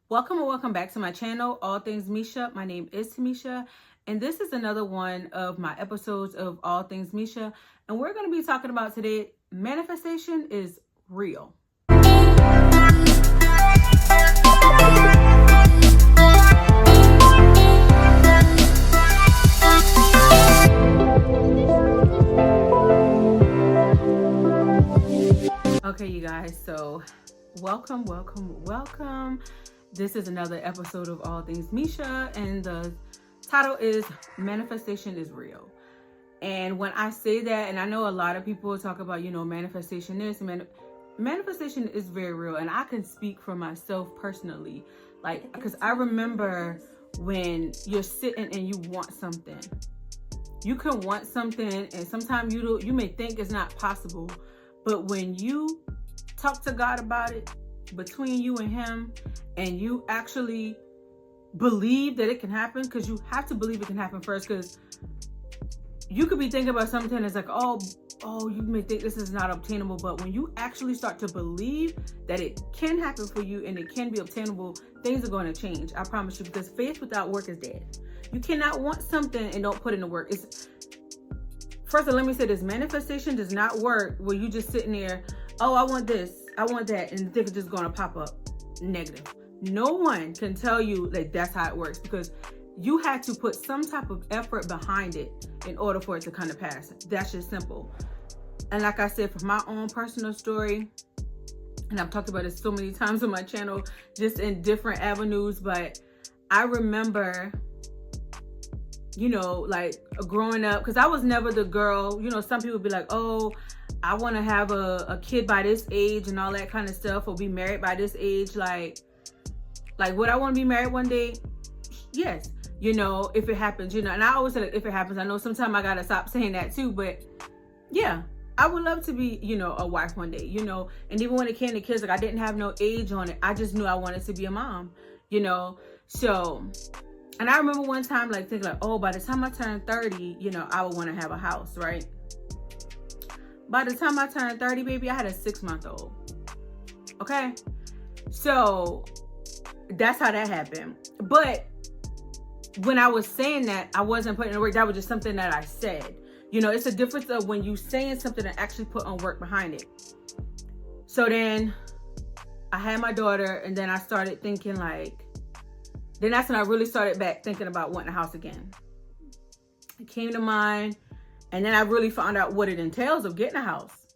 Welcome and welcome back to my channel, All Things Mesia. My name is Mesia, and this is another one of my episodes of All Things Mesia. And we're going to be talking about today, manifestation is real. Okay, you guys, so welcome. This is another episode of All Things Mesia, and the title is Manifestation is Real. And when I say that, and I know a lot of people talk about, manifestation is, manifestation is very real. And I can speak for myself personally, because I remember when you're sitting and you want something. You can want something, and sometimes you may think it's not possible, but when you talk to God about it, between you and him, and you actually believe that it can happen, because you have to believe it can happen first, because you could be thinking about something that's like, oh, you may think this is not obtainable, but when you actually start to believe that it can happen for you and it can be obtainable, things are going to change. I promise you, because faith without work is dead. You cannot want something and don't put in the work. First of all, let me say this: manifestation does not work where you just sitting there, oh, I want this, I want that, and things are just going to pop up negative. No one can tell you that that's how it works, because you had to put some type of effort behind it in order for it to come to pass. That's just simple. And like I said, from my own personal story, and I've talked about it so many times on my channel, just in different avenues, but I remember, growing up, because I was never the girl, some people be like, oh, I want to have a kid by this age and all that kind of stuff, or be married by this age. Like would I want to be married one day? Yes. If it happens, and I always say, like, if it happens. I know sometimes I got to stop saying that too, but yeah, I would love to be, a wife one day, and even when it came to kids, like, I didn't have no age on it. I just knew I wanted to be a mom, so, and I remember one time, thinking oh, by the time I turn 30, I would want to have a house, right? By the time I turned 30, baby, I had a 6-month-old. Okay? So that's how that happened. But when I was saying that, I wasn't putting in work. That was just something that I said. It's a difference of when you saying something and actually put on work behind it. So then I had my daughter, and then I started thinking then that's when I really started back thinking about wanting a house again. It came to mind. And then I really found out what it entails of getting a house.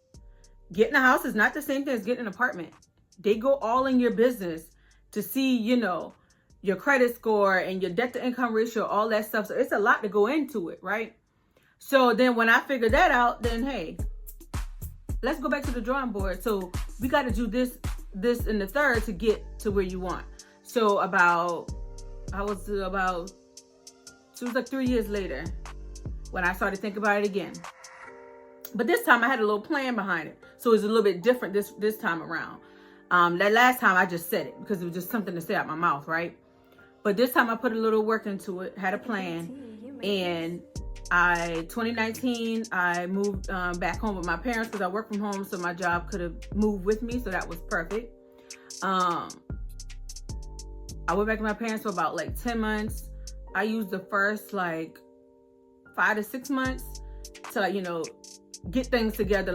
Getting a house is not the same thing as getting an apartment. They go all in your business to see, your credit score and your debt to income ratio, all that stuff. So it's a lot to go into it, right? So then when I figured that out, then hey, let's go back to the drawing board. So we got to do this, and the third to get to where you want. So it was like 3 years later when I started thinking about it again. But this time I had a little plan behind it. So it was a little bit different this time around. That last time I just said it because it was just something to say out my mouth, right? But this time I put a little work into it, had a plan. And 2019, I moved back home with my parents because I work from home, so my job could have moved with me. So that was perfect. I went back to my parents for about 10 months. I used the first 5 to 6 months to get things together,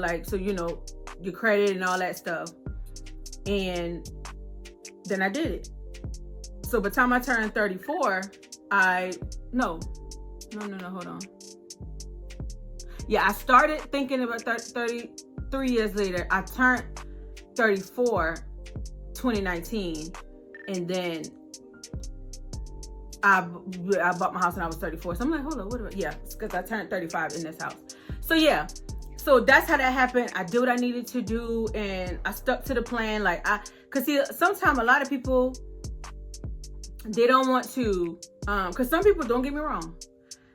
your credit and all that stuff. And then I did it. So by the time I turned 34, hold on. Yeah, I started thinking about 33 years later. I turned 34, 2019, and then I bought my house when I was 34. So I'm like, hold on, because I turned 35 in this house. So yeah, so that's how that happened. I did what I needed to do, and I stuck to the plan. Cause see, sometimes a lot of people, they don't want to, cause some people, don't get me wrong,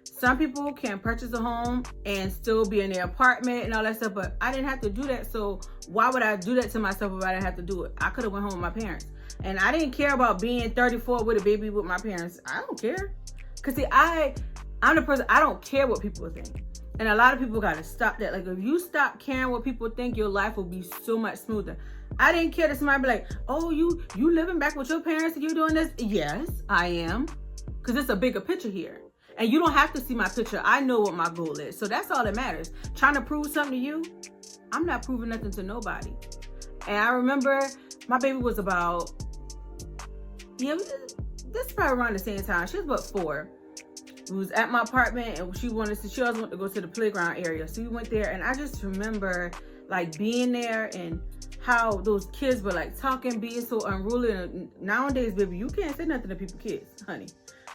some people can purchase a home and still be in their apartment and all that stuff, but I didn't have to do that. So why would I do that to myself if I didn't have to do it? I could have went home with my parents. And I didn't care about being 34 with a baby with my parents. I don't care. Because see, I'm the person, I don't care what people think. And a lot of people got to stop that. Like, if you stop caring what people think, your life will be so much smoother. I didn't care that somebody be like, oh, you living back with your parents and you doing this? Yes, I am. Because it's a bigger picture here. And you don't have to see my picture. I know what my goal is. So that's all that matters. Trying to prove something to you, I'm not proving nothing to nobody. And I remember my baby was about, this is probably around the same time. She was about 4. We was at my apartment and she always wanted to go to the playground area. So we went there and I just remember like being there and how those kids were like talking, being so unruly. And nowadays, baby, you can't say nothing to people's kids, honey.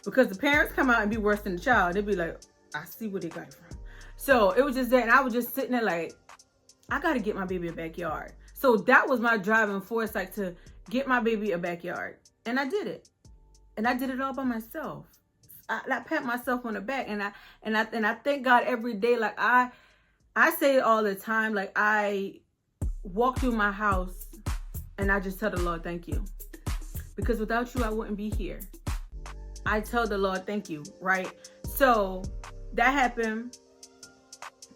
Because the parents come out and be worse than the child. They'd be like, I see where they got it from. So it was just that. And I was just sitting there like, I got to get my baby a backyard. So that was my driving force, like to get my baby a backyard. And I did it. And I did it all by myself. I pat myself on the back, and I thank God every day. Like I say it all the time. Like I walk through my house and I just tell the Lord, thank you. Because without you, I wouldn't be here. I tell the Lord, thank you, right? So that happened.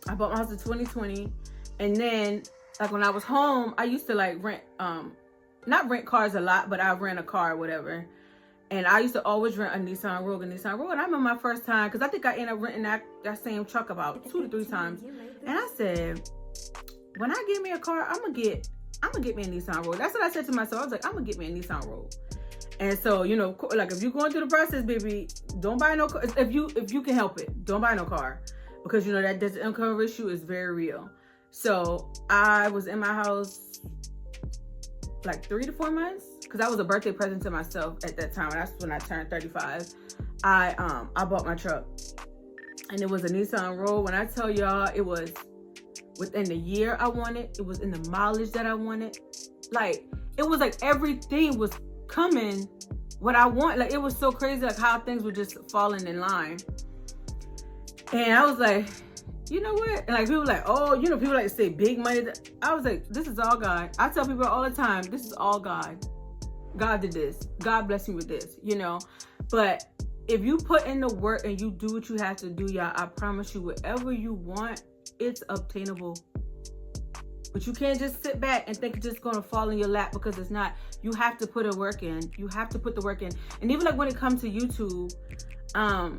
I bought my house in 2020. And then like when I was home, I used to like rent, not rent cars a lot, but I rent a car or whatever. And I used to always rent a Nissan Rogue. And I remember my first time, because I think I ended up renting that same truck about 2 to 3 times. And I said, when I get me a car, I'm gonna get me a Nissan Rogue. That's what I said to myself. I was like, I'm gonna get me a Nissan Rogue. And so, you know, like if you're going through the process, baby, don't buy no car. If you can help it, don't buy no car. Because you know that this income issue is very real. So I was in my house like 3 to 4 months. Because that was a birthday present to myself at that time. That's when I turned 35. I bought my truck. And it was a Nissan Rogue. When I tell y'all, it was within the year I wanted. It was in the mileage that I wanted. Like, it was like everything was coming what I want. Like, it was so crazy, like how things were just falling in line. And I was like, you know what? And like people were like, oh, you know, people like to say big money. I was like, this is all God. I tell people all the time, this is all God. God did this. God bless me with this, you know. But if you put in the work and you do what you have to do, y'all, I promise you, whatever you want, it's obtainable. But you can't just sit back and think it's just going to fall in your lap, because it's not. You have to put the work in. You have to put the work in. And even like when it comes to YouTube, I'll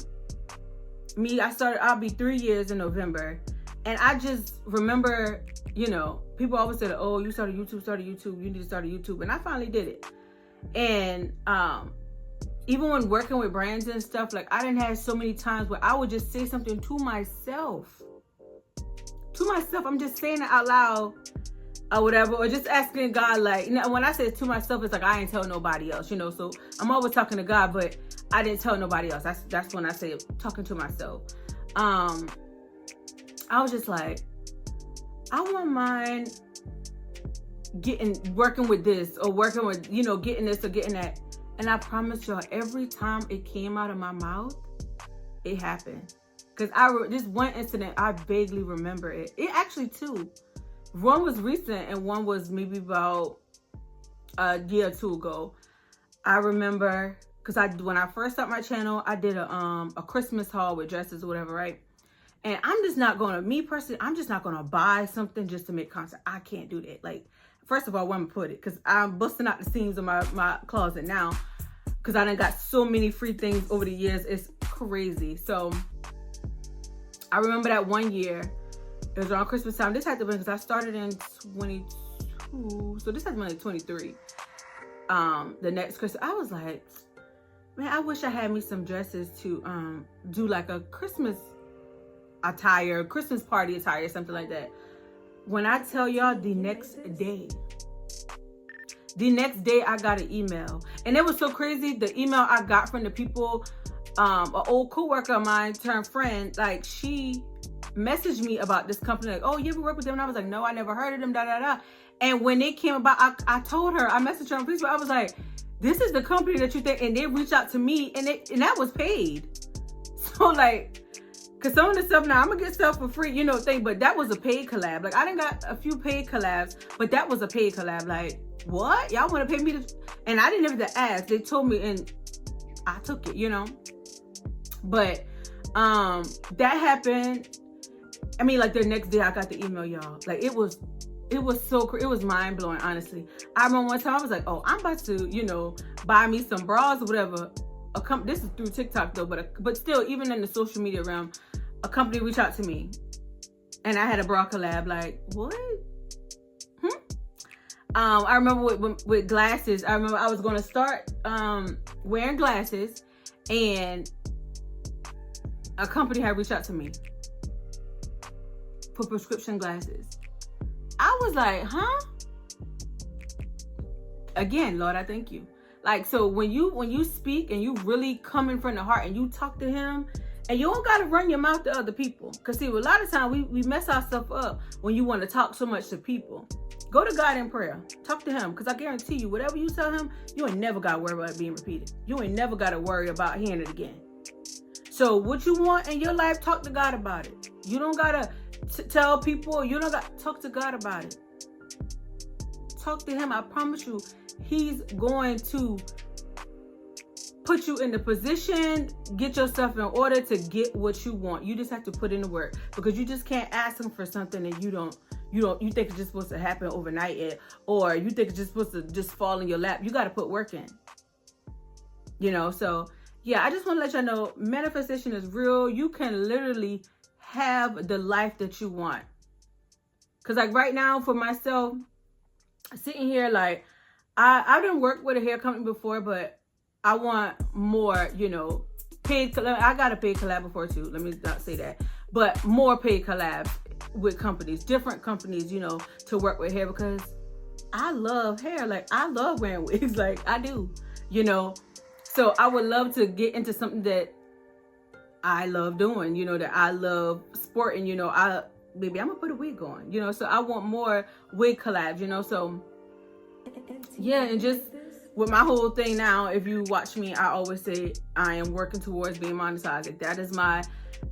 be 3 years in November. And I just remember, you know, people always said, oh, you started YouTube, you need to start a YouTube. And I finally did it. And even when working with brands and stuff, like I didn't have so many times where I would just say something to myself. I'm just saying it out loud or whatever, or just asking God, like, you know, when I say it to myself, it's like I ain't tell nobody else, you know. So I'm always talking to God, but I didn't tell nobody else. That's when I say it, talking to myself. I was just like, I wouldn't mind working with this or working with, you know, getting this or getting that. And I promise y'all, every time it came out of my mouth, it happened. Because this one incident, I vaguely remember it. It actually 2. One was recent and one was maybe about a year or 2 ago. I remember, because when I first started my channel, I did a Christmas haul with dresses or whatever, right? And I'm just not going to, me personally, I'm just not going to buy something just to make content. I can't do that. Like, first of all, where I'm gonna put it, because I'm busting out the seams of my closet now, because I done got so many free things over the years. It's crazy. So I remember that one year, it was around Christmas time. This had to be because I started in 22, so this had to be like 23. The next Christmas, I was like, man, I wish I had me some dresses to do like a Christmas attire, Christmas party attire, something like that. When I tell y'all, the next day I got an email. And it was so crazy. The email I got from the people, an old coworker of mine turned friend, like she messaged me about this company, like, oh, you ever work with them? And I was like, no, I never heard of them, da da da. And when it came about, I told her, I messaged her on Facebook, I was like, this is the company that you think, and they reached out to me, and that was paid. So like, because some of the stuff now, I'm gonna get stuff for free, you know, thing, but that was a paid collab. Like, I done got a few paid collabs, but that was a paid collab. Like, what? Y'all want to pay me to? And I didn't even have to ask. They told me, and I took it, you know. But that happened. I mean, like the next day I got the email, y'all. Like it was so, it was mind blowing, honestly. I remember one time I was like, oh, I'm about to, you know, buy me some bras or whatever. This is through TikTok though, but still, even in the social media realm, a company reached out to me and I had a bra collab. Like, what? I remember with glasses, I remember I was going to start wearing glasses, and a company had reached out to me for prescription glasses. I was like, huh? Again, Lord, I thank you. Like, so when you speak and you really come in from the heart and you talk to him, and you don't got to run your mouth to other people. Because see, a lot of times we mess ourselves up when you want to talk so much to people. Go to God in prayer. Talk to him. Because I guarantee you, whatever you tell him, you ain't never got to worry about it being repeated. You ain't never got to worry about hearing it again. So what you want in your life, talk to God about it. You don't got to tell people. You don't got to talk to God about it. Talk to him. I promise you, he's going to put you in the position, get yourself in order to get what you want. You just have to put in the work, because you just can't ask him for something and you think it's just supposed to happen overnight, or you think it's just supposed to just fall in your lap. You got to put work in, you know? So yeah, I just want to let y'all know, manifestation is real. You can literally have the life that you want. Cause like right now for myself, sitting here, like I didn't work with a hair company before, but I want more, you know, paid collab. I got a paid collab before too. Let me not say that, but more paid collabs with companies, different companies, you know, to work with hair, because I love hair. Like I love wearing wigs, like I do, you know. So I would love to get into something that I love doing, you know, that I love sporting, you know. Maybe I'm gonna put a wig on, you know. So I want more wig collabs, you know. So yeah, and just with my whole thing now, if you watch me, I always say I am working towards being monetized. That is my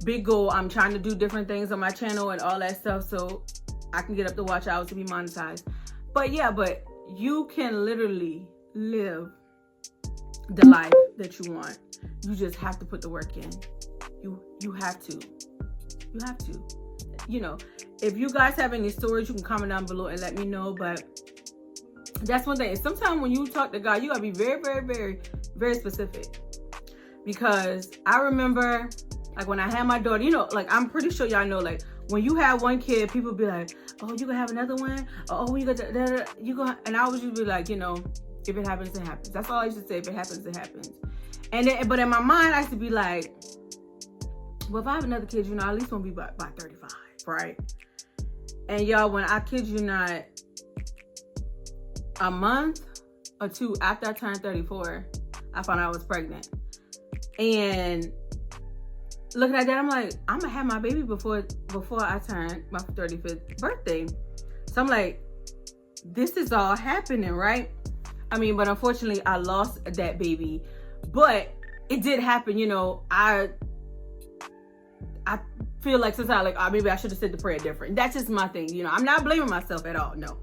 big goal. I'm trying to do different things on my channel and all that stuff so I can get up the watch hours to be monetized. But yeah, but you can literally live the life that you want. You just have to put the work in. You have to. You have to. You know, if you guys have any stories, you can comment down below and let me know. But that's one thing. Sometimes when you talk to God, you gotta be very, very, very, very specific. Because I remember, like when I had my daughter, you know, like I'm pretty sure y'all know, like when you have one kid, people be like, "Oh, you gonna have another one? Oh, you got you gonna?" And I always used to be like, you know, if it happens, it happens. That's all I used to say. If it happens, it happens. And then, but in my mind, I used to be like, well, if I have another kid, you know, I at least want to be by 35, right? And y'all, when I kid you not, a month or two after I turned 34, I found out I was pregnant. And looking at that, I'm like, I'm gonna have my baby before I turn my 35th birthday. So I'm like, this is all happening, right? I mean, but unfortunately, I lost that baby. But it did happen, you know. I feel like sometimes, like, oh, maybe I should have said the prayer different. That's just my thing, you know. I'm not blaming myself at all, no.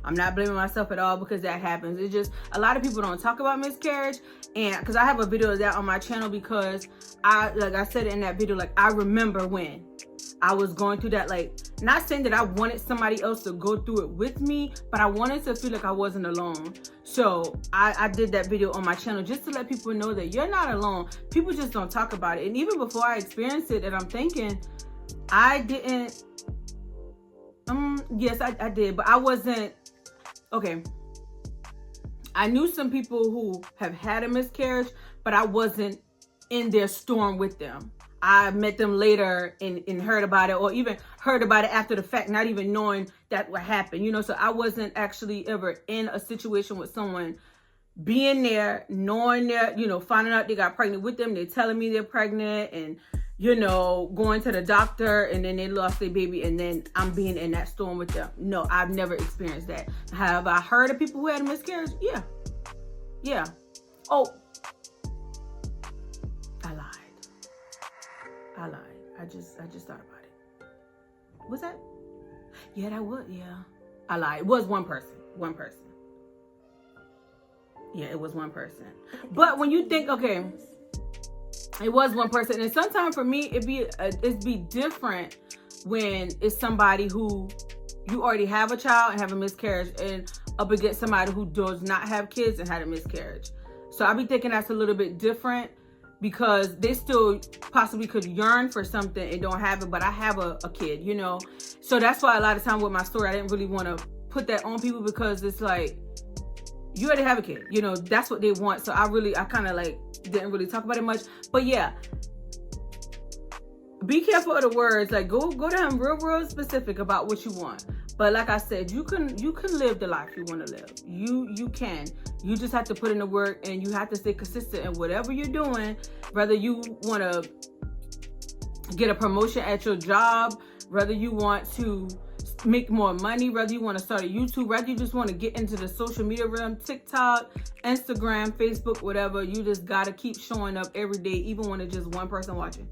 I'm not blaming myself at all, because that happens. It's just a lot of people don't talk about miscarriage, and because I have a video of that on my channel, because like I said in that video, like I remember when I was going through that, like not saying that I wanted somebody else to go through it with me, but I wanted to feel like I wasn't alone. So I did that video on my channel just to let people know that you're not alone. People just don't talk about it. And even before I experienced it, and I'm thinking I didn't, yes, I did, but I wasn't. Okay, I knew some people who have had a miscarriage, but I wasn't in their storm with them. I met them later and heard about it, or even heard about it after the fact, not even knowing that would happen, you know. So I wasn't actually ever in a situation with someone being there, knowing that, you know, finding out they got pregnant with them, they're telling me they're pregnant, and you know, going to the doctor and then they lost their baby, and then I'm being in that storm with them. No, I've never experienced that. Have I heard of people who had a miscarriage? Yeah. Yeah. Oh, I lied. I just thought about it. Was that? Yeah, that was, yeah. I lied. It was one person. Yeah, it was one person. But when you think, okay, it was one person, and sometimes for me it'd be different when it's somebody who you already have a child and have a miscarriage, and up against somebody who does not have kids and had a miscarriage. So I be thinking that's a little bit different, because they still possibly could yearn for something and don't have it, but I have a kid, you know. So that's why a lot of time with my story, I didn't really want to put that on people, because it's like, you already have a kid, you know, that's what they want. So I kind of like didn't really talk about it much. But yeah, be careful of the words. Like, go down real specific about what you want. But like I said, you can live the life you want to live. You can. You just have to put in the work, and you have to stay consistent in whatever you're doing. Whether you want to get a promotion at your job, whether you want to make more money, whether you want to start a YouTube, whether you just want to get into the social media realm, TikTok, Instagram, Facebook, whatever, you just got to keep showing up every day, even when it's just one person watching.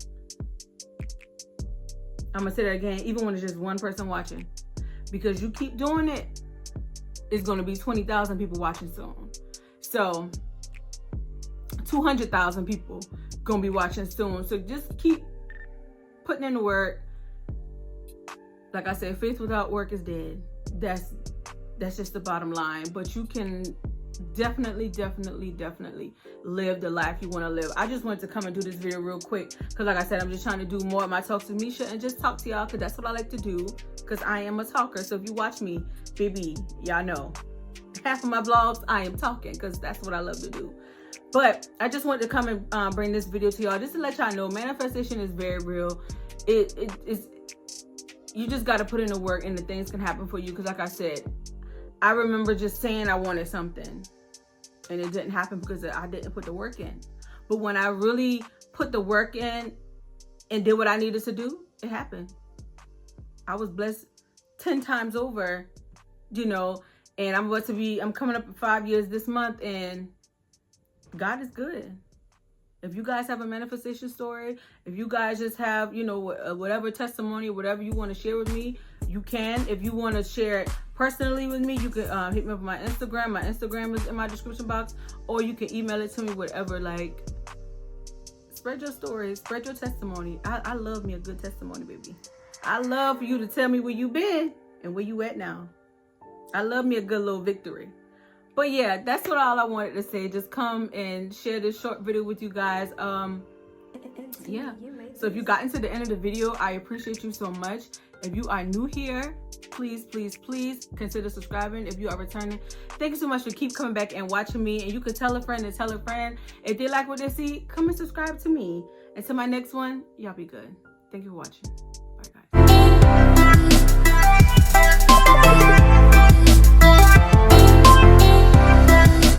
I'm going to say that again, even when it's just one person watching. Because you keep doing it, it's going to be 20,000 people watching soon. So 200,000 people going to be watching soon. So just keep putting in the work. Like I said, faith without work is dead. That's just the bottom line. But you can definitely live the life you want to live. I just wanted to come and do this video real quick, because like I said, I'm just trying to do more of my talks with Mesia and just talk to y'all, because that's what I like to do, because I am a talker. So if you watch me, baby, y'all know half of my vlogs I am talking, because that's what I love to do. But I just wanted to come and bring this video to y'all just to let y'all know manifestation is very real. It is, you just got to put in the work, and the things can happen for you. Because like I said, I remember just saying I wanted something, and it didn't happen because I didn't put the work in. But when I really put the work in and did what I needed to do, it happened. I was blessed 10 times over, you know, and I'm coming up 5 years this month, and God is good. If you guys have a manifestation story, if you guys just have, you know, whatever testimony, whatever you want to share with me, you can. If you want to share it personally with me, you can hit me up on my Instagram. My Instagram is in my description box, or you can email it to me, whatever. Like, spread your story, spread your testimony. I love me a good testimony, baby. I love for you to tell me where you been and where you at now. I love me a good little victory. But yeah, that's all I wanted to say. Just come and share this short video with you guys. Yeah. So if you got into the end of the video, I appreciate you so much. If you are new here, please consider subscribing. If you are returning, thank you so much for keep coming back and watching me. And you can tell a friend and tell a friend. If they like what they see, come and subscribe to me. Until my next one, y'all be good. Thank you for watching. Bye, guys.